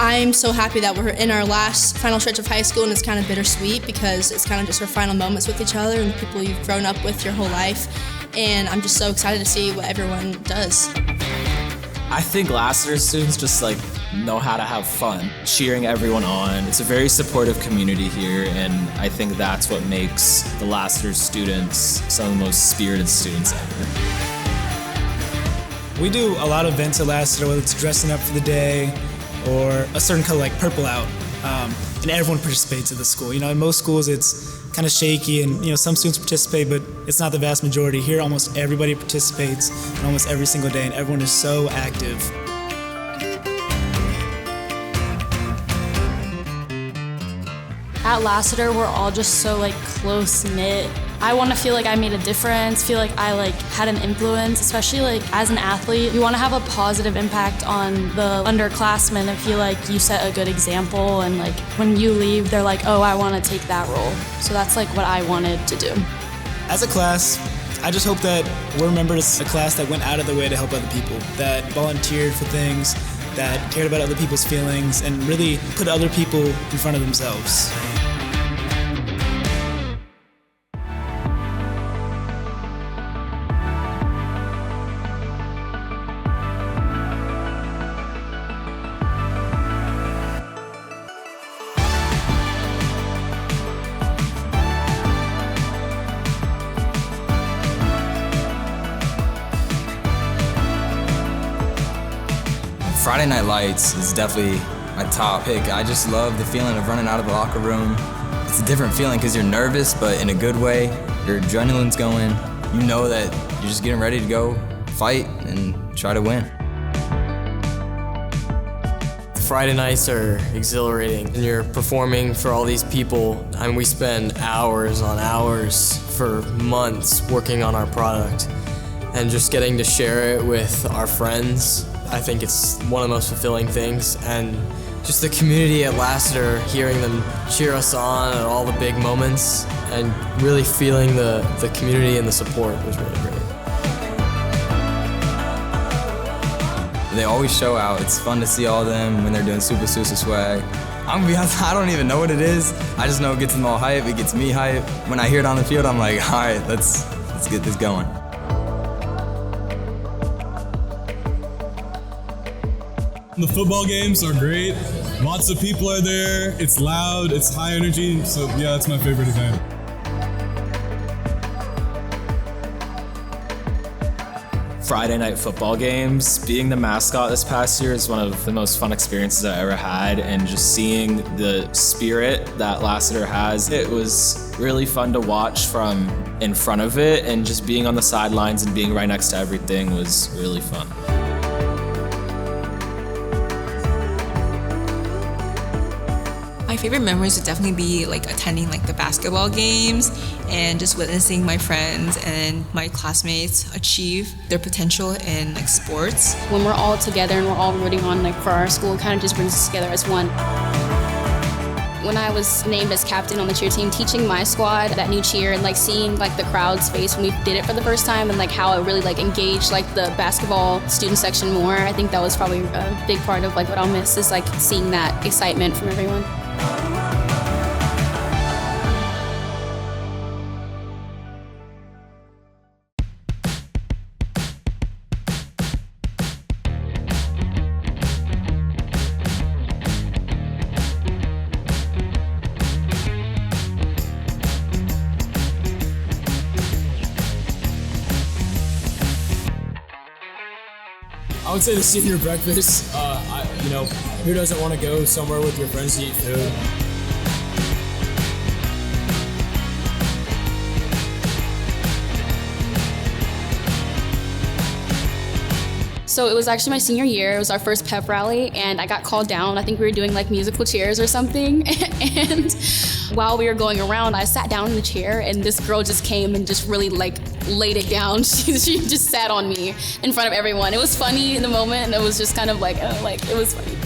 I'm so happy that we're in our last final stretch of high school, and it's kind of bittersweet because it's kind of just our final moments with each other and the people you've grown up with your whole life. And I'm just so excited to see what everyone does. I think Lassiter students just know how to have fun, cheering everyone on. It's a very supportive community here, and I think that's what makes the Lassiter students some of the most spirited students ever. We do a lot of events at Lassiter, whether it's dressing up for the day or a certain color like purple out, and everyone participates at the school. In most schools it's kind of shaky and some students participate, but it's not the vast majority. Here almost everybody participates and almost every single day, and everyone is so active. At Lassiter, we're all just so close-knit. I want to feel like I made a difference, feel like I had an influence, especially as an athlete. You want to have a positive impact on the underclassmen and feel like you set a good example, and when you leave, they're like, oh, I want to take that role. So that's what I wanted to do. As a class, I just hope that we're remembered as a class that went out of their way to help other people, that volunteered for things, that cared about other people's feelings, and really put other people in front of themselves. Friday Night Lights is definitely my top pick. I just love the feeling of running out of the locker room. It's a different feeling because you're nervous, but in a good way. Your adrenaline's going. You know that you're just getting ready to go fight and try to win. Friday nights are exhilarating, and you're performing for all these people. We spend hours on hours for months working on our product, and just getting to share it with our friends, I think it's one of the most fulfilling things. And just the community at Lassiter, hearing them cheer us on at all the big moments, and really feeling the community and the support was really great. They always show out. It's fun to see all of them when they're doing Super Sousa swag. I'm gonna be honest, I don't even know what it is. I just know it gets them all hype, it gets me hype. When I hear it on the field, I'm like, all right, let's get this going. The football games are great. Lots of people are there. It's loud, it's high energy. So yeah, that's my favorite event. Friday night football games. Being the mascot this past year is one of the most fun experiences I ever had, and just seeing the spirit that Lassiter has, it was really fun to watch from in front of it, and just being on the sidelines and being right next to everything was really fun. My favorite memories would definitely be attending the basketball games and just witnessing my friends and my classmates achieve their potential in sports. When we're all together and we're all rooting on for our school, it kind of just brings us together as one. When I was named as captain on the cheer team, teaching my squad that new cheer and seeing the crowd's face when we did it for the first time, and how it really engaged the basketball student section more, I think that was probably a big part of what I'll miss, is seeing that excitement from everyone. I would say the senior breakfast. Who doesn't want to go somewhere with your friends to eat food? So it was actually my senior year. It was our first pep rally, and I got called down. I think we were doing musical chairs or something. And while we were going around, I sat down in the chair, and this girl just came and just really laid it down. She just sat on me in front of everyone. It was funny in the moment, and it was just kind of it was funny.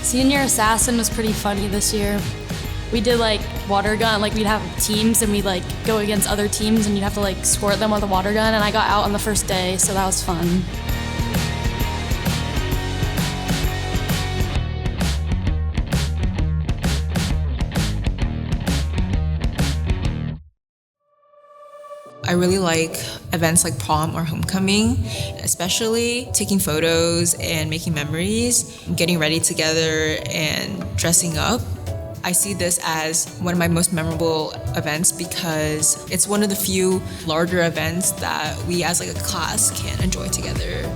Senior Assassin was pretty funny this year. We did like water gun, like we'd have teams and we'd like go against other teams and you'd have to like squirt them with a water gun, and I got out on the first day, so that was fun. I really like events like prom or homecoming, especially taking photos and making memories, getting ready together and dressing up. I see this as one of my most memorable events because it's one of the few larger events that we as like a class can enjoy together.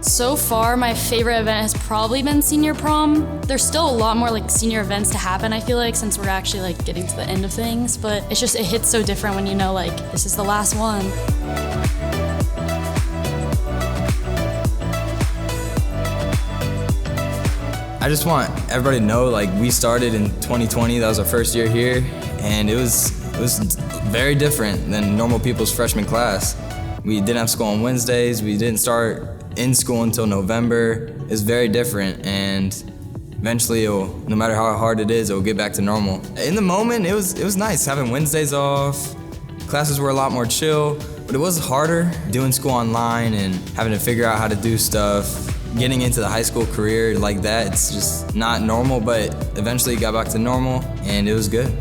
So far, my favorite event has probably been senior prom. There's still a lot more like senior events to happen, I feel like, since we're actually like getting to the end of things, but it hits so different when you know like this is the last one. I just want everybody to know, like, we started in 2020, that was our first year here, and it was very different than normal people's freshman class. We didn't have school on Wednesdays, we didn't start in school until November. It's very different, and eventually no matter how hard it is, it'll get back to normal. In the moment, it was nice having Wednesdays off. Classes were a lot more chill, but it was harder doing school online and having to figure out how to do stuff. Getting into the high school career like that, it's just not normal, but eventually it got back to normal, and it was good.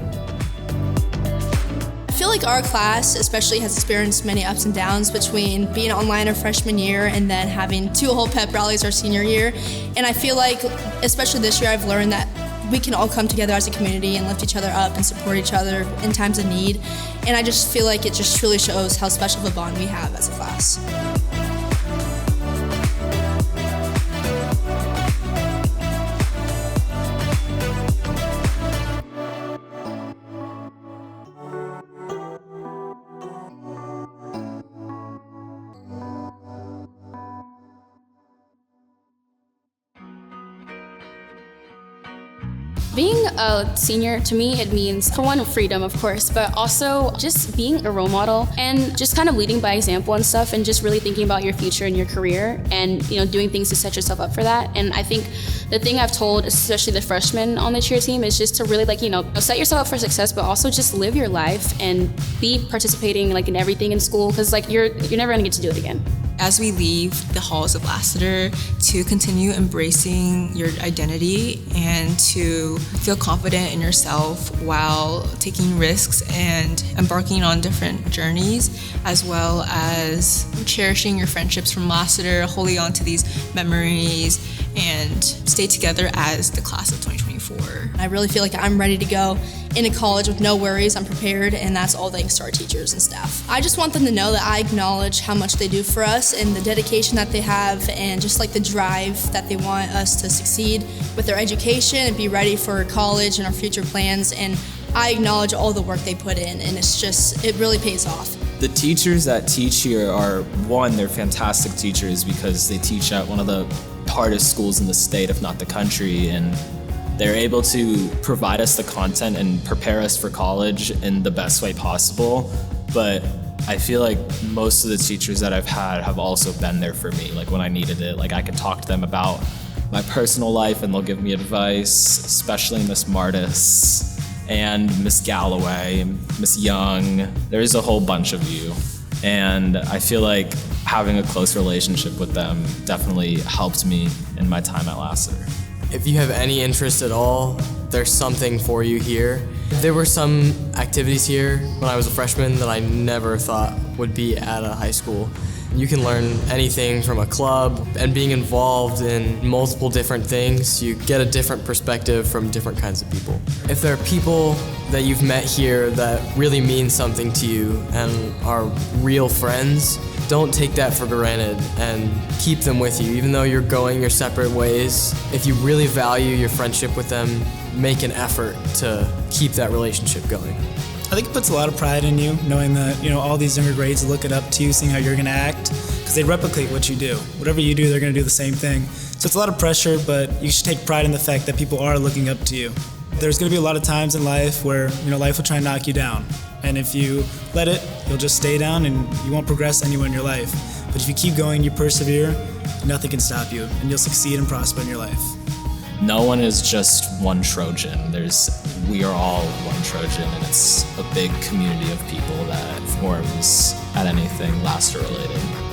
I feel like our class especially has experienced many ups and downs between being online our freshman year and then having 2 whole pep rallies our senior year. And I feel like, especially this year, I've learned that we can all come together as a community and lift each other up and support each other in times of need. And I just feel like it just truly shows how special of a bond we have as a class. Being a senior, to me, it means, for one, freedom, of course, but also just being a role model and just kind of leading by example and stuff, and just really thinking about your future and your career and, doing things to set yourself up for that. And I think the thing I've told, especially the freshmen on the cheer team, is just to really, set yourself up for success, but also just live your life and be participating, in everything in school, because, you're never gonna get to do it again. As we leave the halls of Lassiter, to continue embracing your identity and to feel confident in yourself while taking risks and embarking on different journeys, as well as cherishing your friendships from Lassiter, holding on to these memories, and stay together as the class of 2024. I really feel like I'm ready to go into college with no worries. I'm prepared, and that's all thanks to our teachers and staff. I just want them to know that I acknowledge how much they do for us and the dedication that they have, and just the drive that they want us to succeed with their education and be ready for college and our future plans. And I acknowledge all the work they put in, and it really pays off. The teachers that teach here are, one, they're fantastic teachers because they teach at one of the hardest schools in the state, if not the country, and they're able to provide us the content and prepare us for college in the best way possible. But I feel like most of the teachers that I've had have also been there for me, when I needed it. I could talk to them about my personal life and they'll give me advice, especially Miss Martis and Miss Galloway, Miss Young. There's a whole bunch of you. And I feel like having a close relationship with them definitely helped me in my time at Lassiter. If you have any interest at all, there's something for you here. There were some activities here when I was a freshman that I never thought would be at a high school. You can learn anything from a club, and being involved in multiple different things, you get a different perspective from different kinds of people. If there are people that you've met here that really mean something to you and are real friends, don't take that for granted and keep them with you. Even though you're going your separate ways, if you really value your friendship with them, make an effort to keep that relationship going. I think it puts a lot of pride in you, knowing that, all these younger grades look it up to you, seeing how you're gonna act, because they replicate what you do. Whatever you do, they're gonna do the same thing. So it's a lot of pressure, but you should take pride in the fact that people are looking up to you. There's gonna be a lot of times in life where, life will try and knock you down. And if you let it, you'll just stay down and you won't progress anywhere in your life. But if you keep going, you persevere, nothing can stop you, and you'll succeed and prosper in your life. No one is just one Trojan. We are all one Trojan, and it's a big community of people that forms at anything Lassiter related.